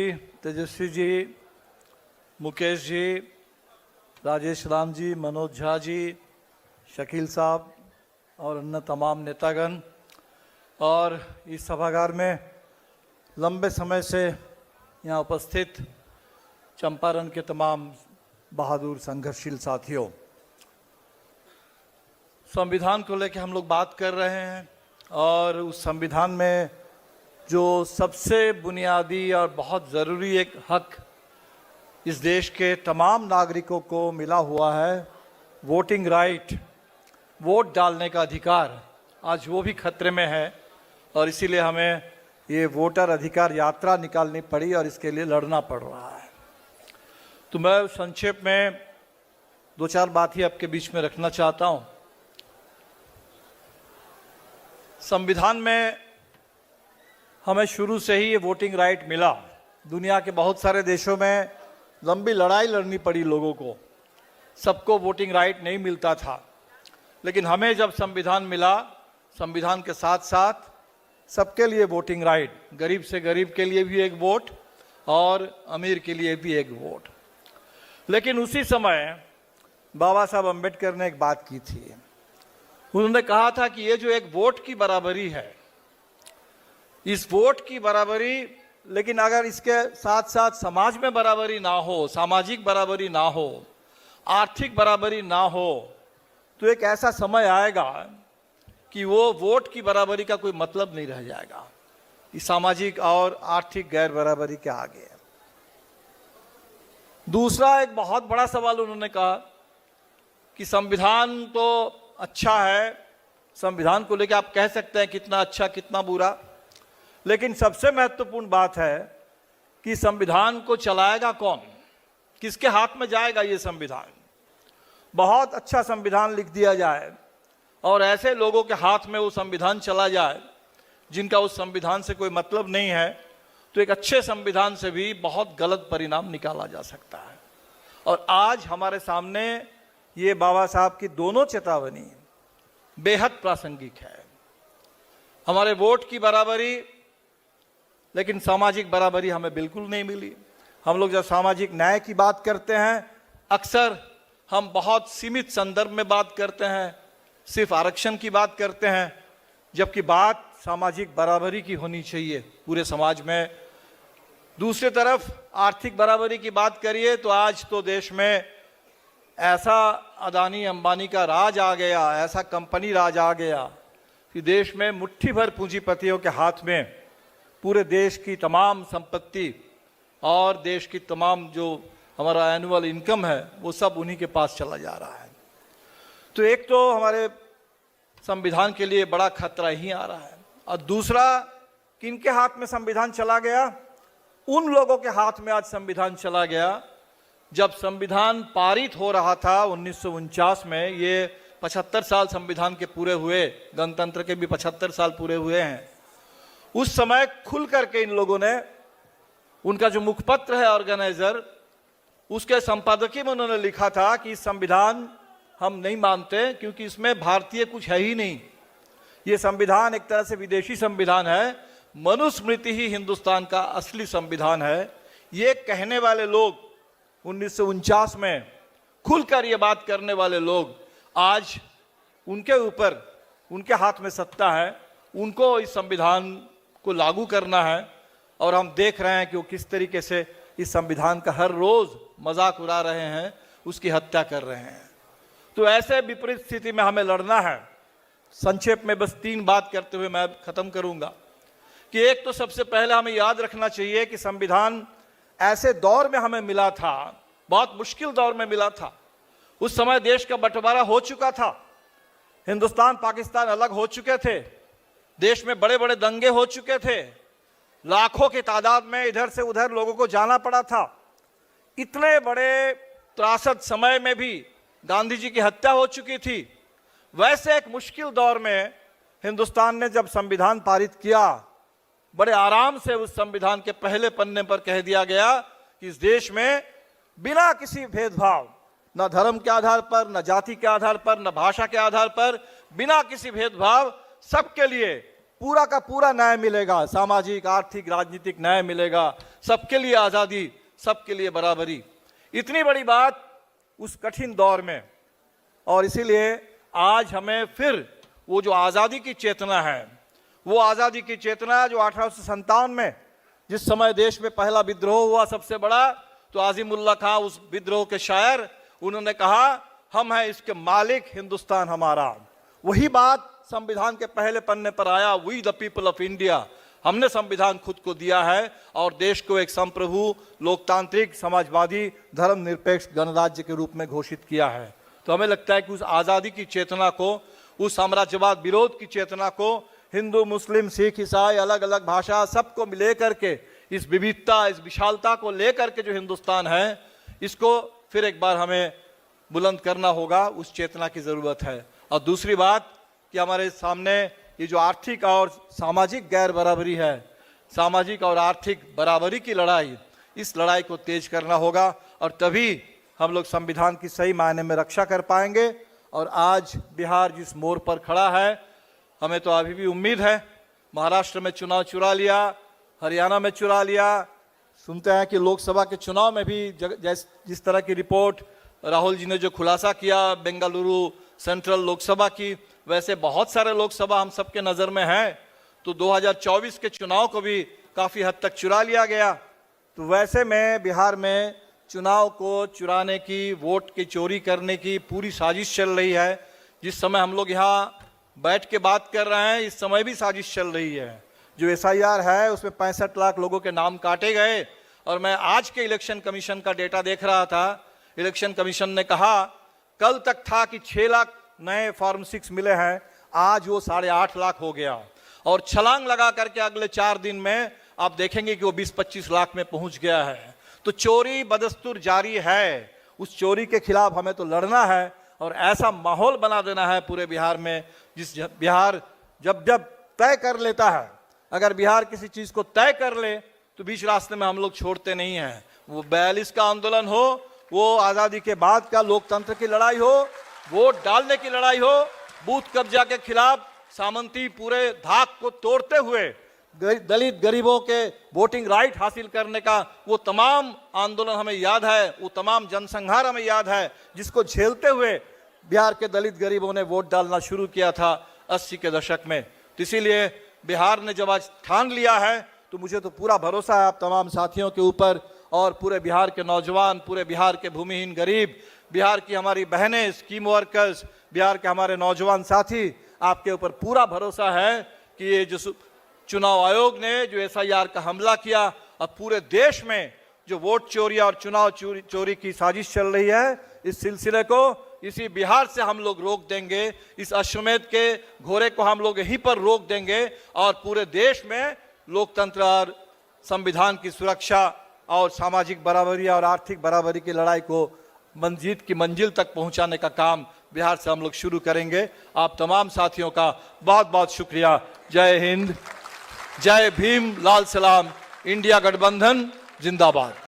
तेजस्वी जी, मुकेश जी, राजेश राम जी, मनोज झा जी, शकील साहब और अन्य तमाम नेतागण और इस सभागार में लंबे समय से यहाँ उपस्थित चंपारण के तमाम बहादुर संघर्षशील साथियों, संविधान को लेकर हम लोग बात कर रहे हैं और उस संविधान में जो सबसे बुनियादी और बहुत ज़रूरी एक हक इस देश के तमाम नागरिकों को मिला हुआ है, वोटिंग राइट, वोट डालने का अधिकार, आज वो भी खतरे में है और इसीलिए हमें ये वोटर अधिकार यात्रा निकालनी पड़ी और इसके लिए लड़ना पड़ रहा है। तो मैं संक्षेप में दो चार बात ही आपके बीच में रखना चाहता हूँ। संविधान में हमें शुरू से ही ये वोटिंग राइट मिला। दुनिया के बहुत सारे देशों में लंबी लड़ाई लड़नी पड़ी लोगों को, सबको वोटिंग राइट नहीं मिलता था, लेकिन हमें जब संविधान मिला, संविधान के साथ साथ सबके लिए वोटिंग राइट, गरीब से गरीब के लिए भी एक वोट और अमीर के लिए भी एक वोट। लेकिन उसी समय बाबा साहब अम्बेडकर ने एक बात की थी। उन्होंने कहा था कि ये जो एक वोट की बराबरी है, इस वोट की बराबरी, लेकिन अगर इसके साथ साथ समाज में बराबरी ना हो, सामाजिक बराबरी ना हो, आर्थिक बराबरी ना हो, तो एक ऐसा समय आएगा कि वो वोट की बराबरी का कोई मतलब नहीं रह जाएगा इस सामाजिक और आर्थिक गैर बराबरी के आगे। दूसरा एक बहुत बड़ा सवाल उन्होंने कहा कि संविधान तो अच्छा है, संविधान को लेकर आप कह सकते हैं कितना अच्छा कितना बुरा, लेकिन सबसे महत्वपूर्ण बात है कि संविधान को चलाएगा कौन, किसके हाथ में जाएगा ये संविधान। बहुत अच्छा संविधान लिख दिया जाए और ऐसे लोगों के हाथ में वो संविधान चला जाए जिनका उस संविधान से कोई मतलब नहीं है, तो एक अच्छे संविधान से भी बहुत गलत परिणाम निकाला जा सकता है। और आज हमारे सामने ये बाबा साहब की दोनों चेतावनी बेहद प्रासंगिक है। हमारे वोट की बराबरी, लेकिन सामाजिक बराबरी हमें बिल्कुल नहीं मिली। हम लोग जब सामाजिक न्याय की बात करते हैं, अक्सर हम बहुत सीमित संदर्भ में बात करते हैं, सिर्फ आरक्षण की बात करते हैं, जबकि बात सामाजिक बराबरी की होनी चाहिए पूरे समाज में। दूसरी तरफ आर्थिक बराबरी की बात करिए तो आज तो देश में ऐसा अदानी अंबानी का राज आ गया, ऐसा कंपनी राज आ गया कि देश में मुट्ठी भर पूंजीपतियों के हाथ में पूरे देश की तमाम संपत्ति और देश की तमाम जो हमारा एनुअल इनकम है वो सब उन्हीं के पास चला जा रहा है। तो एक तो हमारे संविधान के लिए बड़ा खतरा ही आ रहा है, और दूसरा किनके हाथ में संविधान चला गया? उन लोगों के हाथ में आज संविधान चला गया जब संविधान पारित हो रहा था 1949 में। ये 75 साल संविधान के पूरे हुए, गणतंत्र के भी 75 साल पूरे हुए हैं। उस समय खुल करके इन लोगों ने, उनका जो मुखपत्र है ऑर्गेनाइजर, उसके संपादकीय में उन्होंने लिखा था कि संविधान हम नहीं मानते क्योंकि इसमें भारतीय कुछ है ही नहीं, ये संविधान एक तरह से विदेशी संविधान है, मनुस्मृति ही हिंदुस्तान का असली संविधान है। ये कहने वाले लोग 1949 में खुलकर ये बात करने वाले लोग आज उनके ऊपर, उनके हाथ में सत्ता है, उनको इस संविधान को लागू करना है। और हम देख रहे हैं कि वो किस तरीके से इस संविधान का हर रोज मजाक उड़ा रहे हैं, उसकी हत्या कर रहे हैं। तो ऐसे विपरीत स्थिति में हमें लड़ना है। संक्षेप में बस 3 बात करते हुए मैं खत्म करूंगा कि एक तो सबसे पहले हमें याद रखना चाहिए कि संविधान ऐसे दौर में हमें मिला था, बहुत मुश्किल दौर में मिला था। उस समय देश का बंटवारा हो चुका था, हिंदुस्तान पाकिस्तान अलग हो चुके थे, देश में बड़े बड़े दंगे हो चुके थे, लाखों की तादाद में इधर से उधर लोगों को जाना पड़ा था। इतने बड़े त्रासद समय में भी गांधी जी की हत्या हो चुकी थी। वैसे एक मुश्किल दौर में हिंदुस्तान ने जब संविधान पारित किया, बड़े आराम से उस संविधान के पहले पन्ने पर कह दिया गया कि इस देश में बिना किसी भेदभाव, न धर्म के आधार पर, न जाति के आधार पर, न भाषा के आधार पर, बिना किसी भेदभाव सबके लिए पूरा का पूरा न्याय मिलेगा, सामाजिक आर्थिक राजनीतिक न्याय मिलेगा, सबके लिए आज़ादी, सबके लिए बराबरी। इतनी बड़ी बात उस कठिन दौर में, और इसीलिए आज हमें फिर वो जो आज़ादी की चेतना है, वो आज़ादी की चेतना जो 1857 में जिस समय देश में पहला विद्रोह हुआ सबसे बड़ा, तो आज़िमुल्लाह खां उस विद्रोह के शायर, उन्होंने कहा हम हैं इसके मालिक, हिंदुस्तान हमारा। वही बात संविधान के पहले पन्ने पर आया, we the people of India. हमने संविधान खुद को दिया है और देश को एक संप्रभु, लोकतांत्रिक, समाजवादी, धर्मनिरपेक्ष गणराज्य के रूप में घोषित किया है। तो हमें लगता है कि उस आज़ादी की चेतना को, उस साम्राज्यवाद विरोध की चेतना को, हिंदू मुस्लिम सिख ईसाई अलग अलग भाषा सबको मिले करके, इस विविधता, इस विशालता को लेकर के जो हिंदुस्तान है, इसको फिर एक बार हमें बुलंद करना होगा। उस चेतना की ज़रूरत है। और दूसरी बात कि हमारे सामने ये जो आर्थिक और सामाजिक गैर बराबरी है, सामाजिक और आर्थिक बराबरी की लड़ाई, इस लड़ाई को तेज करना होगा और तभी हम लोग संविधान की सही मायने में रक्षा कर पाएंगे। और आज बिहार जिस मोड़ पर खड़ा है, हमें तो अभी भी उम्मीद है, महाराष्ट्र में चुनाव चुरा लिया, हरियाणा में चुरा लिया, सुनते हैं कि लोकसभा के चुनाव में भी जिस तरह की रिपोर्ट राहुल जी ने जो खुलासा किया बेंगलुरु सेंट्रल लोकसभा की, वैसे बहुत सारे लोकसभा हम सबके नज़र में हैं। तो 2024 के चुनाव को भी काफ़ी हद तक चुरा लिया गया। तो वैसे में बिहार में चुनाव को चुराने की, वोट की चोरी करने की पूरी साजिश चल रही है। जिस समय हम लोग यहाँ बैठ के बात कर रहे हैं, इस समय भी साजिश चल रही है। जो SIR है उसमें 65 लाख लोगों के नाम काटे गए। और मैं आज के इलेक्शन कमीशन का डेटा देख रहा था। इलेक्शन कमीशन ने कहा कल तक था कि 6 लाख नए फॉर्म 6 मिले हैं, आज वो 8.5 लाख हो गया। और छलांग लगा करके अगले 4 दिन में आप देखेंगे कि वो 20-25 लाख में पहुंच गया है। तो चोरी बदस्तूर जारी है। उस चोरी के खिलाफ हमें तो लड़ना है और ऐसा माहौल बना देना है पूरे बिहार में, जिस बिहार जब जब तय कर लेता है, अगर बिहार किसी चीज़ को तय कर ले तो बीच रास्ते में हम लोग छोड़ते नहीं हैं। वो 42 का आंदोलन हो, वो आज़ादी के बाद का लोकतंत्र की लड़ाई हो, वोट डालने की लड़ाई हो, बूथ कब्जा के खिलाफ सामंती पूरे धाक को तोड़ते हुए दलित गरीबों के वोटिंग राइट हासिल करने का वो तमाम आंदोलन हमें याद है, वो तमाम जनसंहार हमें याद है, जिसको झेलते हुए बिहार के दलित गरीबों ने वोट डालना शुरू किया था 80 के दशक में। तो इसीलिए बिहार ने जब आज ठान लिया है, तो मुझे तो पूरा भरोसा है आप तमाम साथियों के ऊपर, और पूरे बिहार के नौजवान, पूरे बिहार के भूमिहीन गरीब, बिहार की हमारी बहनें, स्कीम वर्कर्स, बिहार के हमारे नौजवान साथी, आपके ऊपर पूरा भरोसा है कि ये जो चुनाव आयोग ने जो SIR का हमला किया, अब पूरे देश में जो वोट चोरी और चुनाव चोरी की साजिश चल रही है, इस सिलसिले को इसी बिहार से हम लोग रोक देंगे। इस अश्वमेध के घोड़े को हम लोग यहीं पर रोक देंगे और पूरे देश में लोकतंत्र और संविधान की सुरक्षा और सामाजिक बराबरी और आर्थिक बराबरी की लड़ाई को मंजीत की मंजिल तक पहुंचाने का काम बिहार से हम लोग शुरू करेंगे। आप तमाम साथियों का बहुत बहुत शुक्रिया। जय हिंद, जय भीम, लाल सलाम, इंडिया गठबंधन जिंदाबाद।